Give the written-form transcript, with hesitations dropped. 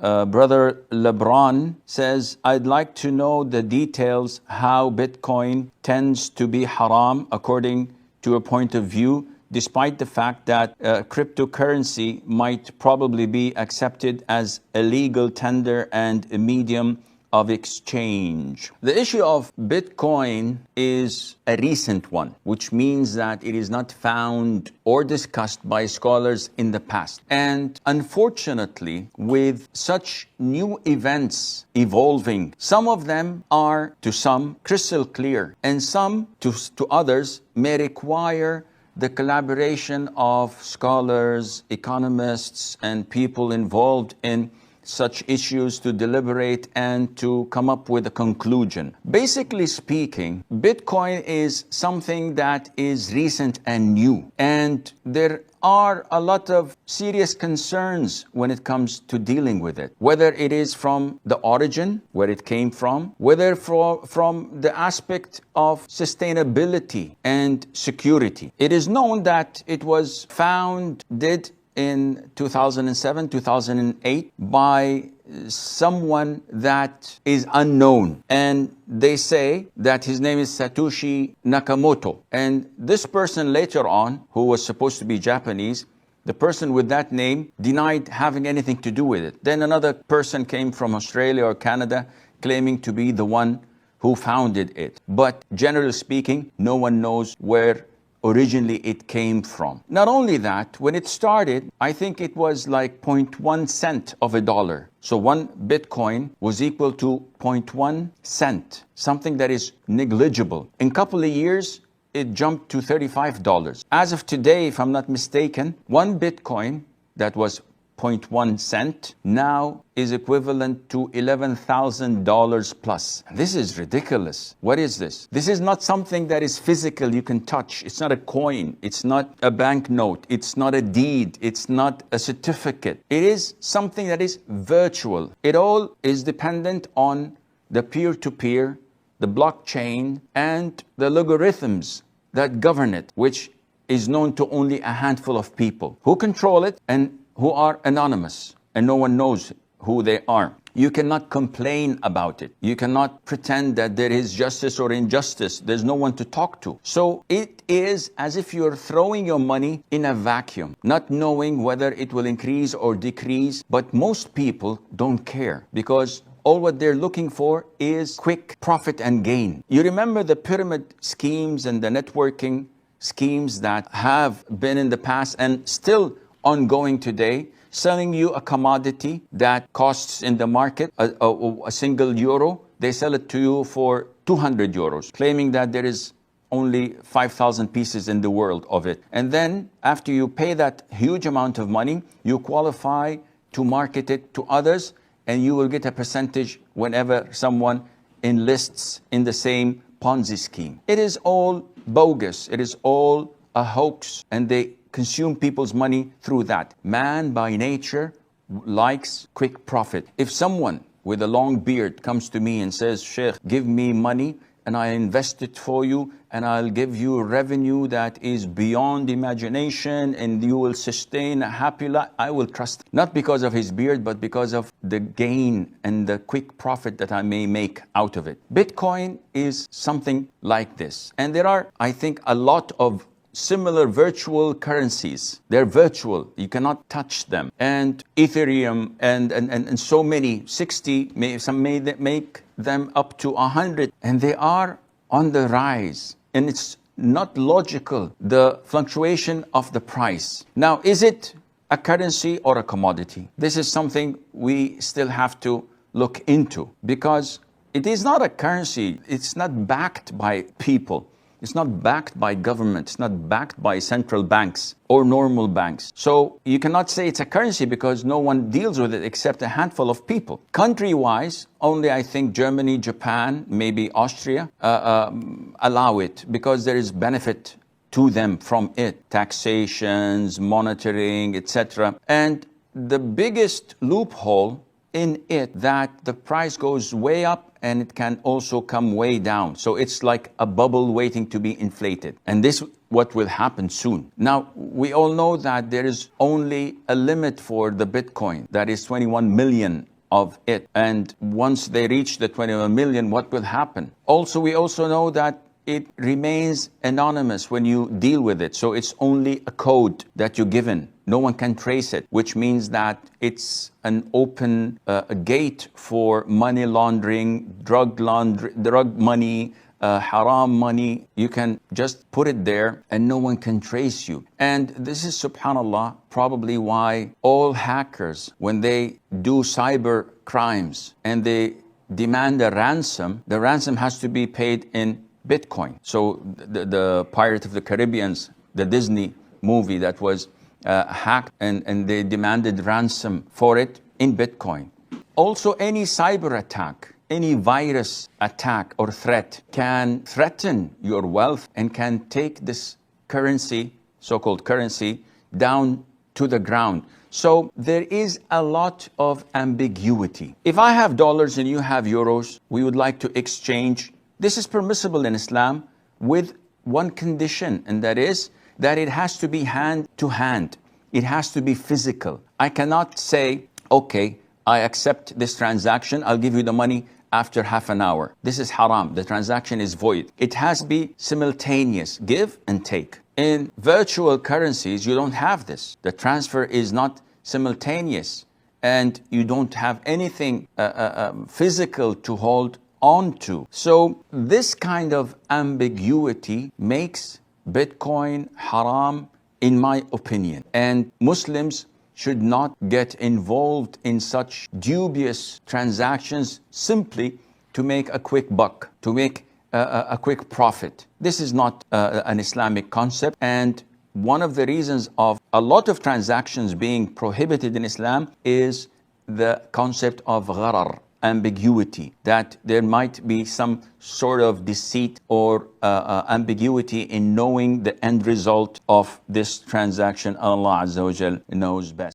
Brother LeBron says, I'd like to know the details how Bitcoin tends to be haram according to a point of view, despite the fact that cryptocurrency might probably be accepted as a legal tender and a medium of exchange. The issue of Bitcoin is a recent one, which means that it is not found or discussed by scholars in the past. And unfortunately, with such new events evolving, some of them are to some crystal clear, and some to others may require the collaboration of scholars, economists, and people involved in such issues to deliberate and to come up with a conclusion. Basically speaking, Bitcoin is something that is recent and new, and there are a lot of serious concerns when it comes to dealing with it, whether it is from the origin, where it came from, whether from the aspect of sustainability and security. It is known that it was founded in 2007, 2008 by someone that is unknown. And they say that his name is Satoshi Nakamoto. And this person later on, who was supposed to be Japanese, the person with that name denied having anything to do with it. Then another person came from Australia or Canada claiming to be the one who founded it. But generally speaking, no one knows where originally it came from. Not only that, when it started, I think it was like 0.1 cent of a dollar. So one Bitcoin was equal to 0.1 cent, something that is negligible. In a couple of years, it jumped to $35. As of today, if I'm not mistaken, one Bitcoin that was 0.1 cent now is equivalent to $11,000 plus. This is ridiculous. What is this? This is not something that is physical, you can touch. It's not a coin. It's not a banknote. It's not a deed. It's not a certificate. It is something that is virtual. It all is dependent on the peer-to-peer, the blockchain, and the logarithms that govern it, which is known to only a handful of people who control it and who are anonymous, and no one knows who they are. You cannot complain about it. You cannot pretend that there is justice or injustice. There's no one to talk to. So it is as if you're throwing your money in a vacuum, not knowing whether it will increase or decrease. But most people don't care, because all what they're looking for is quick profit and gain. You remember the pyramid schemes and the networking schemes that have been in the past and still ongoing today, selling you a commodity that costs in the market a single euro. They sell it to you for 200 euros, claiming that there is only 5,000 pieces in the world of it. And then after you pay that huge amount of money, you qualify to market it to others, and you will get a percentage whenever someone enlists in the same Ponzi scheme. It is all bogus. It is all a hoax, and they consume people's money through that. Man by nature likes quick profit. If someone with a long beard comes to me and says, Sheikh, give me money and I invest it for you and I'll give you revenue that is beyond imagination and you will sustain a happy life, I will trust him. Not because of his beard, but because of the gain and the quick profit that I may make out of it. Bitcoin is something like this. And there are, I think, a lot of similar virtual currencies. They're virtual. You cannot touch them. And Ethereum and so many, 60, some may make them up to 100. And they are on the rise. And it's not logical, the fluctuation of the price. Now, is it a currency or a commodity? This is something we still have to look into, because it is not a currency. It's not backed by people. It's not backed by government. It's not backed by central banks or normal banks. So you cannot say it's a currency because no one deals with it except a handful of people. Country-wise, only I think Germany, Japan, maybe Austria allow it because there is benefit to them from it. Taxations, monitoring, etc. And the biggest loophole in it that the price goes way up and it can also come way down. So it's like a bubble waiting to be inflated. And this what will happen soon. Now, we all know that there is only a limit for the Bitcoin. That is 21 million of it. And once they reach the 21 million, what will happen? Also, we also know that it remains anonymous when you deal with it. So it's only a code that you're given. No one can trace it, which means that it's an open gate for money laundering, drug money, haram money. You can just put it there and no one can trace you. And this is, subhanallah, probably why all hackers, when they do cyber crimes and they demand a ransom, the ransom has to be paid in Bitcoin. So the Pirate of the Caribbeans, the Disney movie that was hacked, and they demanded ransom for it in Bitcoin. Also, any cyber attack, any virus attack or threat can threaten your wealth and can take this currency, so-called currency, down to the ground. So there is a lot of ambiguity. If I have dollars and you have euros, we would like to exchange. This is permissible in Islam with one condition, and that is that it has to be hand to hand. It has to be physical. I cannot say, okay, I accept this transaction, I'll give you the money after half an hour. This is haram. The transaction is void. It has to be simultaneous, give and take. In virtual currencies, you don't have this. The transfer is not simultaneous, and you don't have anything physical to hold onto. So this kind of ambiguity makes Bitcoin haram, in my opinion. And Muslims should not get involved in such dubious transactions simply to make a quick buck, to make a quick profit. This is not an Islamic concept. And one of the reasons of a lot of transactions being prohibited in Islam is the concept of gharar, ambiguity, that there might be some sort of deceit or ambiguity in knowing the end result of this transaction. Allah Azza wa Jal knows best.